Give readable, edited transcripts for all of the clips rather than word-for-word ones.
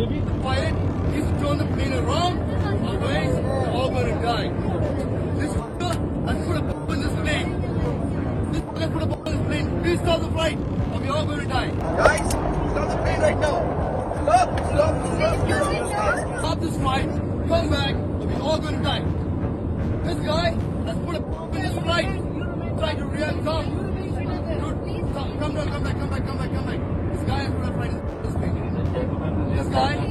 The pilot is throwing the plane around. Otherwise, we're all going to die. This has put a bomb in this plane. This has put a bomb in this plane. Please stop the flight, or we're all going to die. Guys, stop the plane right now. Stop this flight. Come back, or we're all going to die. This guy has put a bomb in this flight. Try to react. Come. Dude, stop. Come back. This guy has put a flight in this plane. This guy has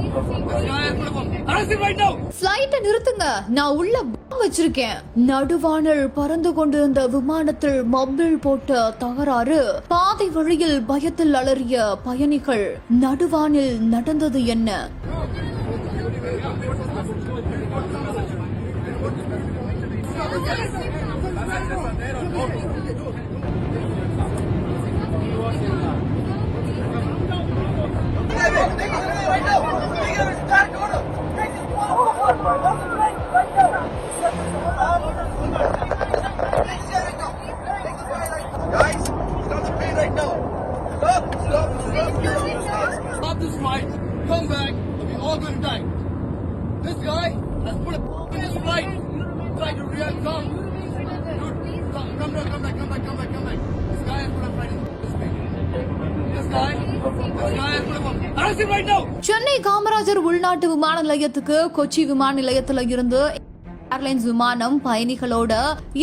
put a bomb. Arrest him right now. Flight நிறுத்துங்க, நான் உள்ள bomb வச்சிருக்கேன். நடுவானில் பறந்து கொண்டிருந்த விமானத்தில் mobile போட்ட தகராறு. பாதை வழியில் பயத்தில் அலறிய பயணிகள். நடுவானில் நடந்தது என்ன? Guys, stop the plane right now. Stop this flight. Come back, or we're all going to die. This guy has put a bomb in this flight. Try to react. Come. Dude, stop. Come back. This guy has put a flight in this plane. This guy has put a bomb. Arrest him right now. Chennai Kamarajar உள்நாட்டு விமான நிலையத்துக்கு கொச்சி விமான நிலையத்துல இருந்து airlines விமானம் பயணிகளோட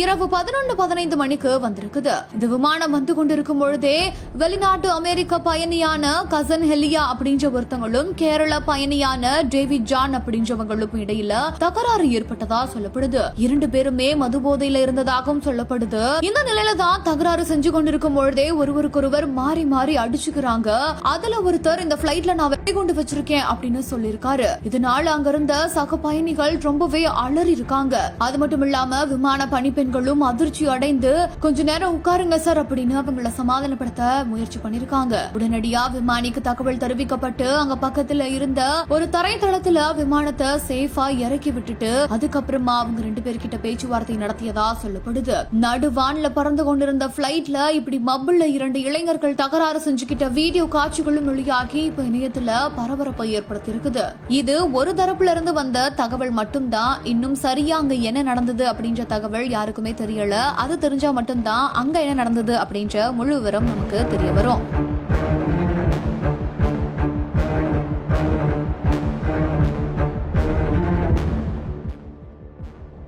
இரவு 11:15 மணிக்கு வந்திருக்குது. இந்த விமானம் வந்து கொண்டிருக்கும் பொழுதே வெளிநாட்டு அமெரிக்க பயணியான கசன் ஹெலியா அப்படின்ற ஒருத்தங்களும் கேரள பயணியான டேவிட் ஜான் அப்படின்றவங்களுக்கும் இடையில தகராறு ஏற்பட்டதா சொல்லப்படுது. 2 பேருமே மது போதையில இருந்ததாகவும் சொல்லப்படுது. இந்த நிலையில தான் தகராறு செஞ்சு கொண்டிருக்கும் பொழுதே ஒருவருக்கொருவர் மாறி மாறி அடிச்சுக்கிறாங்க. அதுல ஒருத்தர் இந்த பிளைட்ல நான் வெடி கொண்டு வச்சிருக்கேன் அப்படின்னு சொல்லியிருக்காரு. இதனால அங்க இருந்த சக பயணிகள் ரொம்பவே அலறி இருக்காங்க. அது மட்டும் இல்லாம விமான பணிப்பெண்களும் அதிர்ச்சி அடைந்து கொஞ்ச நேரம் உட்காருங்க சார் அப்படின்னு அவங்கள சமாதானப்படுத்த முயற்சி பண்ணிருக்காங்க. உடனடியா விமானிக்கு தகவல் தெரிவிக்கப்பட்டு அங்க பக்கத்துல இருந்த ஒரு தரைத்தளத்துல விமானத்தை சேஃபா இறக்கி விட்டுட்டு அதுக்கப்புறமா அவங்க 2 பேர்கிட்ட பேச்சுவார்த்தை நடத்தியதா சொல்லப்படுது. நடுவான்ல பறந்து கொண்டிருந்த பிளைட்ல இப்படி மப்பிள்ல 2 இளைஞர்கள் தகராறு செஞ்சுக்கிட்ட வீடியோ காட்சிகளும் வெளியாகி இப்ப இணையத்துல பரபரப்பை ஏற்படுத்தி இருக்குது. இது ஒரு தரப்புல இருந்து வந்த தகவல் மட்டும்தான். இன்னும் சரியா அங்க என்ன நடந்தது அப்படின்ற தகவல் யாருக்குமே தெரியல. அது தெரிஞ்சா மட்டும்தான் அங்க என்ன நடந்தது அப்படின்ற முழு விவரம் நமக்கு தெரிய வரும்.